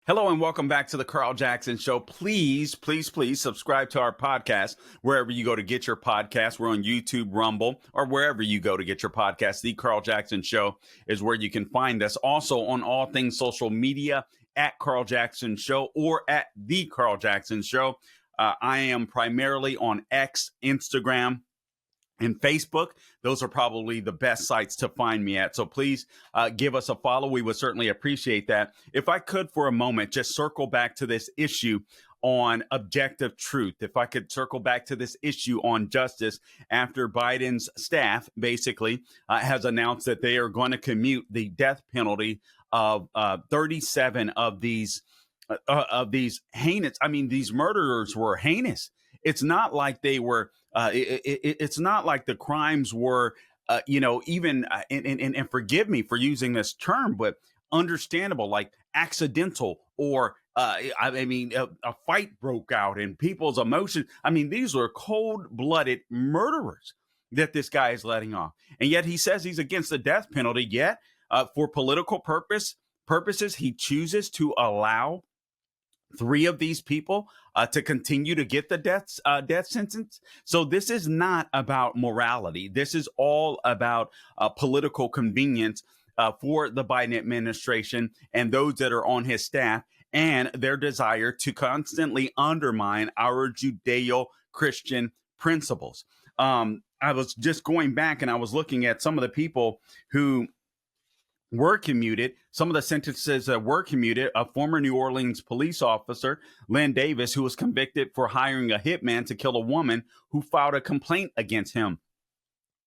Hello and welcome back to the Carl Jackson Show. Please, please, please subscribe to our podcast wherever you go to get your podcast. We're on YouTube, Rumble, or wherever you go to get your podcast. The Carl Jackson Show is where you can find us. Also on all things social media at Carl Jackson Show or at The Carl Jackson Show. I am primarily on X, Instagram, and Facebook. Those are probably the best sites to find me at. So please give us a follow. We would certainly appreciate that. If I could for a moment, just circle back to this issue on objective truth. If I could circle back to this issue on justice after Biden's staff basically has announced that they are going to commute the death penalty of 37 of these heinous. I mean, these murderers were heinous. It's not like they were. It's not like the crimes were, even and forgive me for using this term, but understandable, like accidental or a fight broke out and people's emotions. I mean, these are cold-blooded murderers that this guy is letting off, and yet he says he's against the death penalty. Yet, for political purposes, he chooses to allow 3 of these people to continue to get the death sentence. So this is not about morality. This is all about political convenience for the Biden administration and those that are on his staff, and their desire to constantly undermine our Judeo-Christian principles. I was just going back and I was looking at some of the people who were commuted. Some of the sentences that were commuted: a former New Orleans police officer, Lynn Davis, who was convicted for hiring a hitman to kill a woman who filed a complaint against him.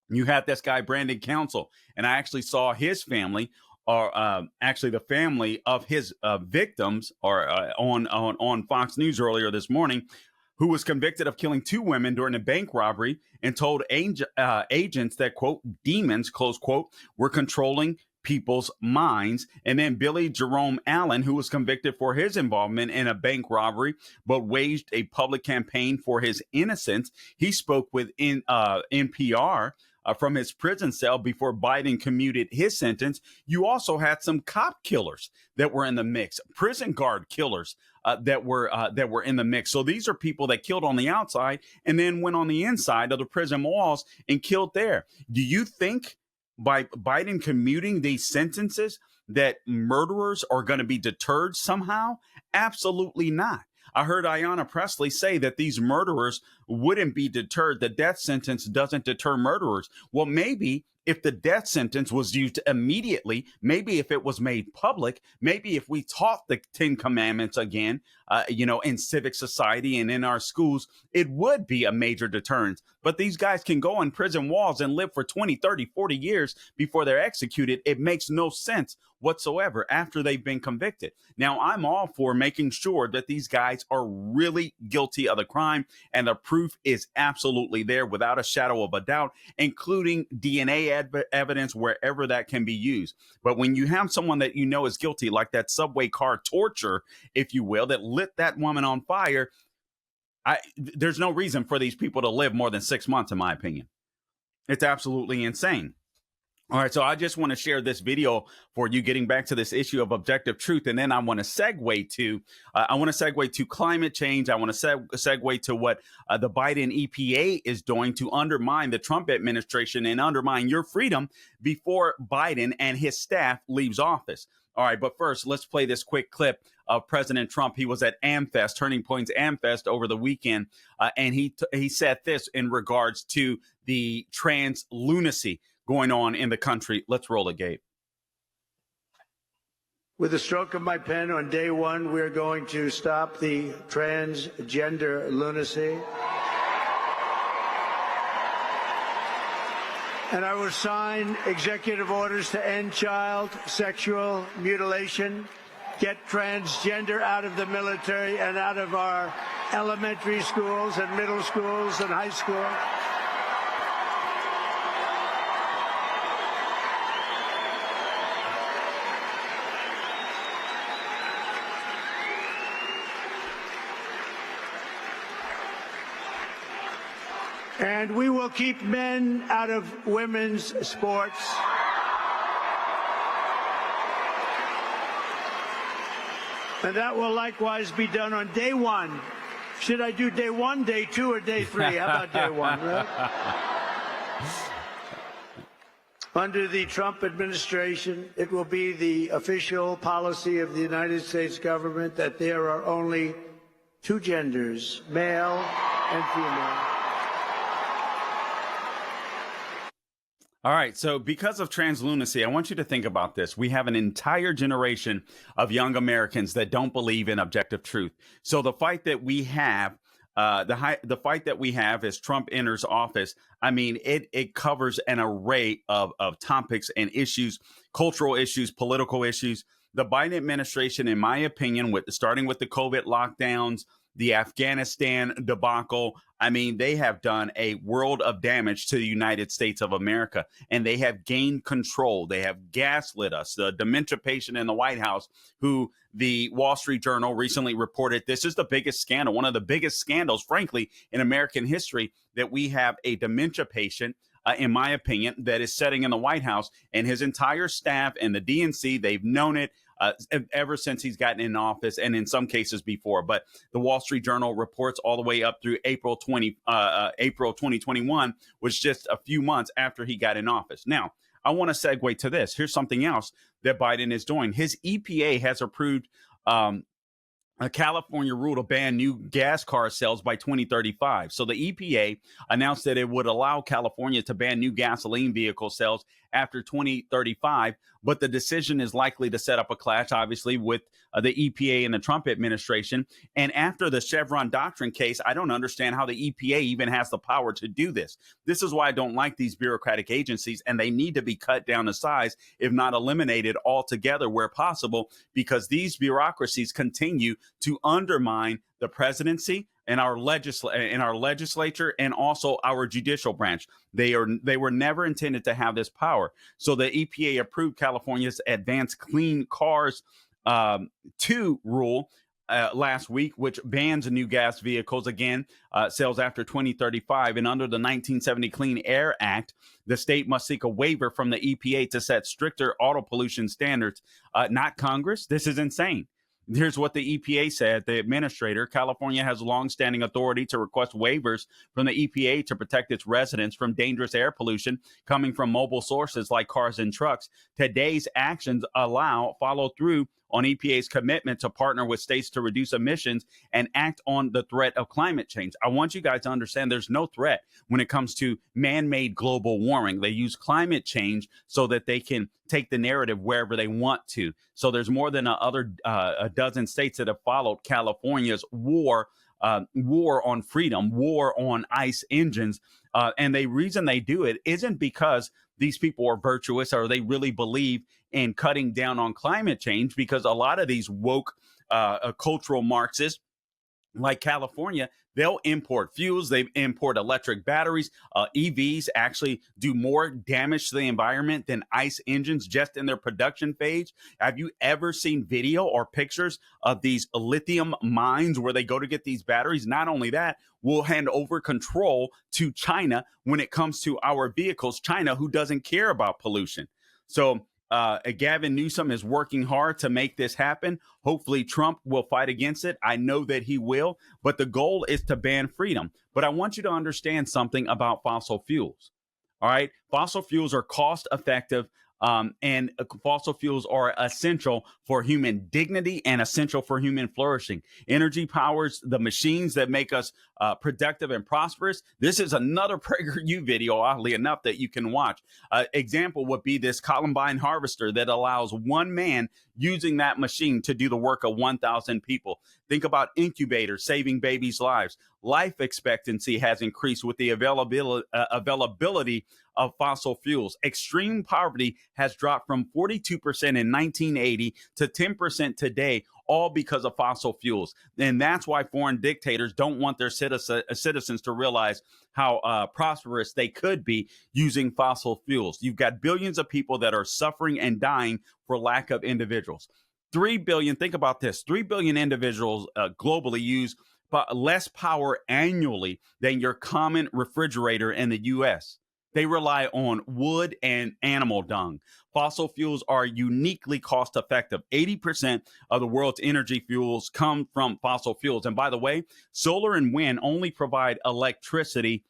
You had this guy, Brandon Council, and I actually saw his family, or actually the family of his victims, or on Fox News earlier this morning, who was convicted of killing 2 women during a bank robbery and told agents that, quote, demons, close quote, were controlling people's minds. And then Billy Jerome Allen, who was convicted for his involvement in a bank robbery, but waged a public campaign for his innocence. He spoke with NPR from his prison cell before Biden commuted his sentence. You also had some cop killers that were in the mix, prison guard killers that were in the mix. So these are people that killed on the outside and then went on the inside of the prison walls and killed there. Do you think by Biden commuting these sentences that murderers are going to be deterred somehow? Absolutely not. I heard Ayanna Pressley say that these murderers wouldn't be deterred. The death sentence doesn't deter murderers. Well, maybe if the death sentence was used immediately, maybe if it was made public, maybe if we taught the 10 Commandments again, in civic society and in our schools, it would be a major deterrent. But these guys can go in prison walls and live for 20, 30, 40 years before they're executed. It makes no sense whatsoever after they've been convicted. Now, I'm all for making sure that these guys are really guilty of the crime, and the proof is absolutely there without a shadow of a doubt, including DNA evidence wherever that can be used. But when you have someone that you know is guilty, like that subway car torture, if you will, that lit that woman on fire, there's no reason for these people to live more than 6 months, in my opinion. It's absolutely insane. All right, so I just want to share this video for you, getting back to this issue of objective truth, and then I want to segue to climate change. I want to segue to what the Biden EPA is doing to undermine the Trump administration and undermine your freedom before Biden and his staff leaves office. All right, but first, let's play this quick clip of President Trump. He was at AmFest, Turning Point's AmFest over the weekend, and he said this in regards to the trans lunacy going on in the country. Let's roll the gate. With the stroke of my pen on day one, we're going to stop the transgender lunacy. And I will sign executive orders to end child sexual mutilation, get transgender out of the military and out of our elementary schools and middle schools and high schools. And we will keep men out of women's sports. And that will likewise be done on day one. Should I do day one, day two, or day three? How about day one? Right? Under the Trump administration, it will be the official policy of the United States government that there are only two genders, male and female. All right. So because of translunacy, I want you to think about this. We have an entire generation of young Americans that don't believe in objective truth. So the fight that we have, the fight that we have as Trump enters office, I mean, it covers an array of topics and issues, cultural issues, political issues. The Biden administration, in my opinion, starting with the COVID lockdowns, the Afghanistan debacle, I mean, they have done a world of damage to the United States of America, and they have gained control. They have gaslit us. The dementia patient in the White House, who the Wall Street Journal recently reported, this is the biggest scandal, one of the biggest scandals, frankly, in American history, that we have a dementia patient, in my opinion, that is sitting in the White House, and his entire staff and the DNC, they've known it ever since he's gotten in office, and in some cases before. But the Wall Street Journal reports all the way up through April 2021, was just a few months after he got in office. Now, I want to segue to this. Here's something else that Biden is doing. His EPA has approved a California rule to ban new gas car sales by 2035. So the EPA announced that it would allow California to ban new gasoline vehicle sales after 2035, but the decision is likely to set up a clash, obviously, with the EPA and the Trump administration. And after the Chevron doctrine case, I don't understand how the EPA even has the power to do this. This is why I don't like these bureaucratic agencies, and they need to be cut down to size, if not eliminated altogether where possible, because these bureaucracies continue to undermine the presidency and our legislature and also our judicial branch. They were never intended to have this power. So the EPA approved California's Advanced Clean Cars 2 rule last week, which bans new gas vehicles again, sales after 2035. And under the 1970 Clean Air Act, the state must seek a waiver from the EPA to set stricter auto pollution standards. Not Congress. This is insane. Here's what the EPA said. The administrator, California has longstanding authority to request waivers from the EPA to protect its residents from dangerous air pollution coming from mobile sources like cars and trucks. Today's actions follow through on EPA's commitment to partner with states to reduce emissions and act on the threat of climate change. I want you guys to understand there's no threat when it comes to man-made global warming. They use climate change so that they can take the narrative wherever they want to. So there's more than a dozen states that have followed California's war on freedom, war on ICE engines. And the reason they do it isn't because these people are virtuous or they really believe in cutting down on climate change, because a lot of these woke cultural Marxists, like California, they'll import fuels, they import electric batteries. EVs actually do more damage to the environment than ICE engines just in their production phase. Have you ever seen video or pictures of these lithium mines where they go to get these batteries? Not only that, we'll hand over control to China when it comes to our vehicles. China, who doesn't care about pollution. So Gavin Newsom is working hard to make this happen. Hopefully Trump will fight against it. I know that he will, but the goal is to ban freedom. But I want you to understand something about fossil fuels. All right. Fossil fuels are cost effective. And fossil fuels are essential for human dignity and essential for human flourishing. Energy powers the machines that make us productive and prosperous. This is another PragerU video, oddly enough, that you can watch. Example would be this Columbine harvester that allows one man using that machine to do the work of 1,000 people. Think about incubators saving babies' lives. Life expectancy has increased with the availability of fossil fuels. Extreme poverty has dropped from 42% in 1980 to 10% today, all because of fossil fuels. And that's why foreign dictators don't want their citizens to realize how prosperous they could be using fossil fuels. You've got billions of people that are suffering and dying for lack of individuals. 3 billion, think about this, 3 billion individuals globally use less power annually than your common refrigerator in the U.S. They rely on wood and animal dung. Fossil fuels are uniquely cost effective. 80% of the world's energy fuels come from fossil fuels. And by the way, solar and wind only provide electricity.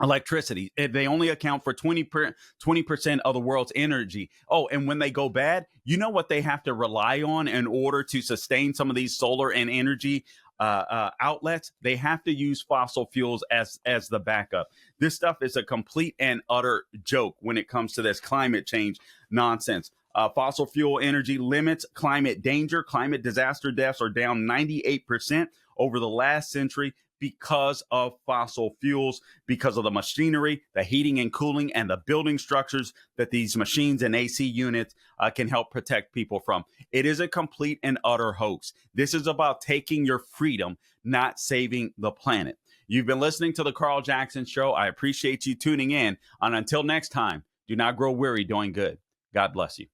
They only account for 20% of the world's energy. Oh, and when they go bad, you know what they have to rely on in order to sustain some of these solar and energy outlets? They have to use fossil fuels as the backup. This stuff is a complete and utter joke when it comes to this climate change nonsense. Fossil fuel energy limits climate danger. Climate disaster deaths are down 98% over the last century because of fossil fuels, because of the machinery, the heating and cooling, and the building structures that these machines and AC units can help protect people from. It is a complete and utter hoax. This is about taking your freedom, not saving the planet. You've been listening to The Carl Jackson Show. I appreciate you tuning in. And until next time, do not grow weary doing good. God bless you.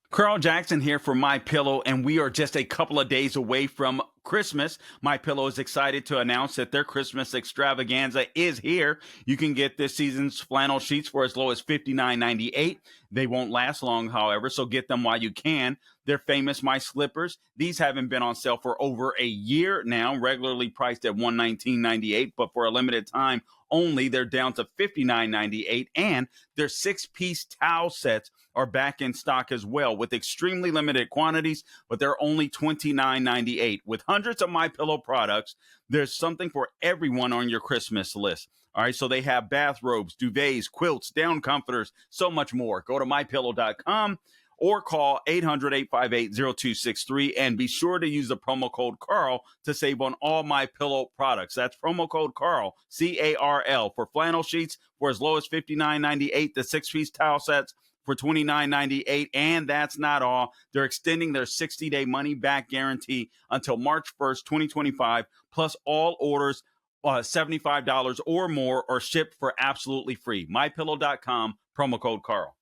Carl Jackson here for My Pillow, and we are just a couple of days away from Christmas. My Pillow is excited to announce that their Christmas extravaganza is here. You can get this season's flannel sheets for as low as $59.98. They won't last long, however, so get them while you can. They're famous My Slippers. These haven't been on sale for over a year now, regularly priced at $119.98, but for a limited time only, they're down to $59.98, and their 6-piece towel sets are back in stock as well with extremely limited quantities, but they're only $29.98. With hundreds of My Pillow products, there's something for everyone on your Christmas list. All right, so they have bathrobes, duvets, quilts, down comforters, so much more. Go to mypillow.com or call 800-858-0263 and be sure to use the promo code Carl to save on all My Pillow products. That's promo code Carl, C-A-R-L, for flannel sheets for as low as $59.98, the 6-piece towel sets for $29.98, and that's not all. They're extending their 60-day money-back guarantee until March 1st, 2025, plus all orders $75 or more are shipped for absolutely free. MyPillow.com, promo code Carl.